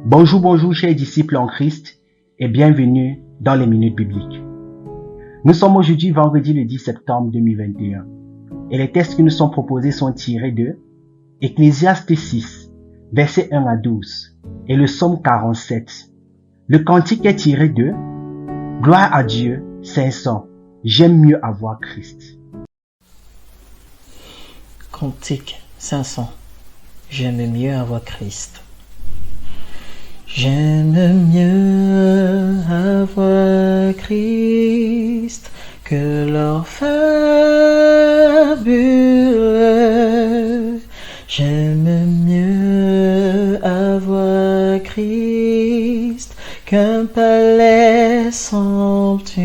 Bonjour, bonjour chers disciples en Christ et bienvenue dans les Minutes Bibliques. Nous sommes aujourd'hui vendredi le 10 septembre 2021 et les textes qui nous sont proposés sont tirés de Ecclésiaste 6, versets 1 à 12 et le psaume 47. Le cantique est tiré de Gloire à Dieu, 500, j'aime mieux avoir Christ. Cantique 500. J'aime mieux avoir Christ. J'aime mieux avoir Christ que leur fabule. J'aime mieux avoir Christ qu'un palais somptueux.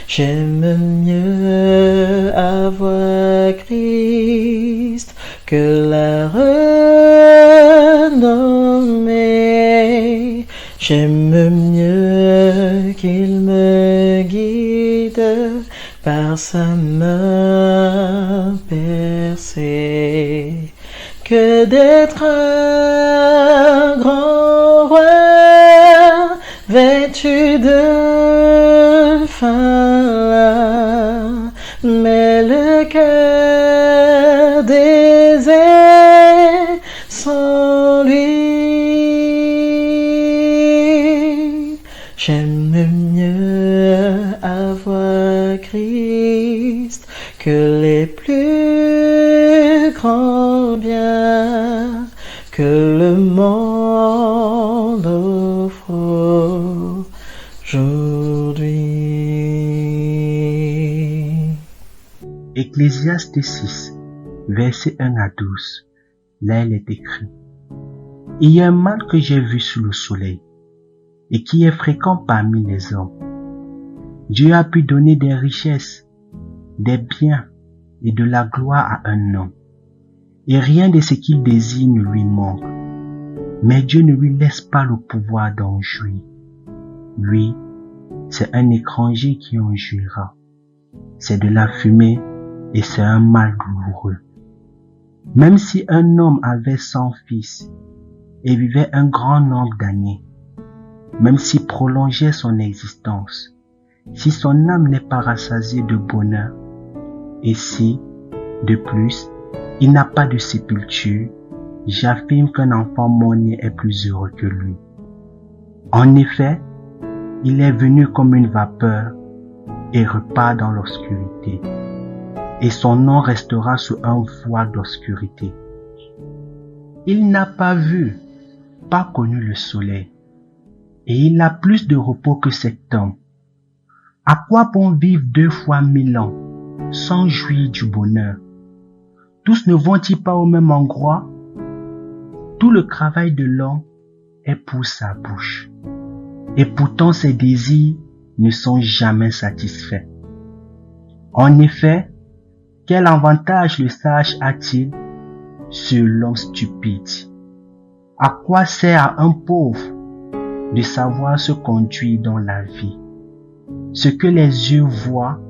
J'aime mieux avoir Christ que la renommée. J'aime mieux qu'il me guide par sa main percée que d'être un grand roi vêtu de fin, mais le cœur désert sans lui. J'aime mieux avoir Christ que les plus grands biens que le monde offre aujourd'hui. Ecclésiaste 6, versets 1 à 12. Là, il est écrit: Il y a un mal que j'ai vu sous le soleil et qui est fréquent parmi les hommes. Dieu a pu donner des richesses, des biens et de la gloire à un homme. Et rien de ce qu'il désire ne lui manque. Mais Dieu ne lui laisse pas le pouvoir d'en jouir. Lui, c'est un étranger qui en jouira. C'est de la fumée et c'est un mal douloureux. Même si un homme avait 100 fils et vivait un grand nombre d'années, même s'il prolongeait son existence, si son âme n'est pas rassasiée de bonheur, et si, de plus, il n'a pas de sépulture, j'affirme qu'un enfant mort-né est plus heureux que lui. En effet, il est venu comme une vapeur et repart dans l'obscurité, et son nom restera sous un voile d'obscurité. Il n'a pas vu, pas connu le soleil, et il a plus de repos que cet homme. À quoi bon vivre 2 fois 1000 ans, sans jouir du bonheur? Tous ne vont-ils pas au même endroit? Tout le travail de l'homme est pour sa bouche, et pourtant ses désirs ne sont jamais satisfaits. En effet, quel avantage le sage a-t-il sur l'homme stupide? À quoi sert à un pauvre de savoir se conduire dans la vie? Ce que les yeux voient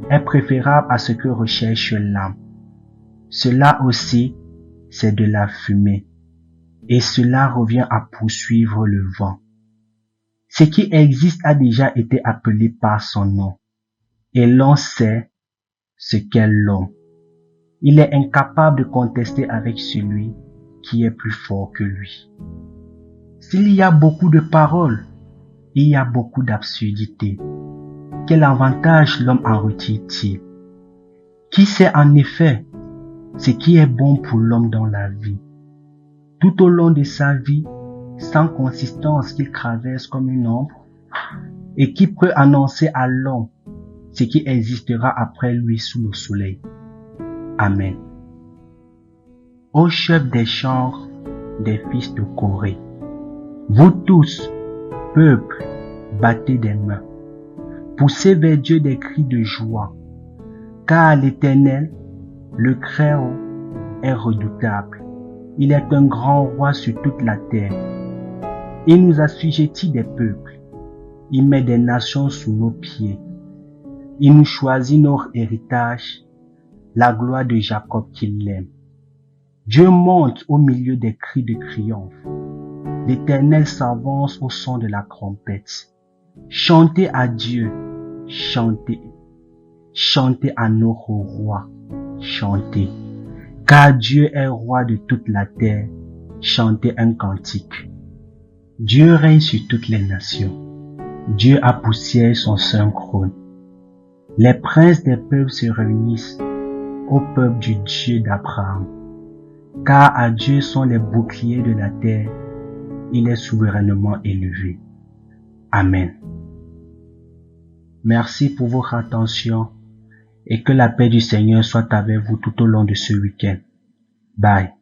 est préférable à ce que recherche l'âme. Cela aussi, c'est de la fumée, et cela revient à poursuivre le vent. Ce qui existe a déjà été appelé par son nom, et l'on sait ce qu'est l'homme. Il est incapable de contester avec celui qui est plus fort que lui. S'il y a beaucoup de paroles, il y a beaucoup d'absurdités. Quel avantage l'homme en retire-t-il? Qui sait en effet ce qui est bon pour l'homme dans la vie? Tout au long de sa vie, sans consistance qu'il traverse comme une ombre, et qui peut annoncer à l'homme ce qui existera après lui sous le soleil. Amen. Ô chef des chants des fils de Corée, vous tous, peuple, battez des mains, poussez vers Dieu des cris de joie, car l'Éternel, le Très-Haut, est redoutable. Il est un grand roi sur toute la terre. Il nous assujettit des peuples. Il met des nations sous nos pieds. Il nous choisit notre héritage, la gloire de Jacob qu'il aime. Dieu monte au milieu des cris de triomphe. L'Éternel s'avance au son de la trompette. Chantez à Dieu, chantez. Chantez à notre roi, chantez. Car Dieu est roi de toute la terre, chantez un cantique. Dieu règne sur toutes les nations. Dieu a poussière son saint trône. Les princes des peuples se réunissent au peuple du Dieu d'Abraham. Car à Dieu sont les boucliers de la terre, il est souverainement élevé. Amen. Merci pour votre attention et que la paix du Seigneur soit avec vous tout au long de ce week-end. Bye.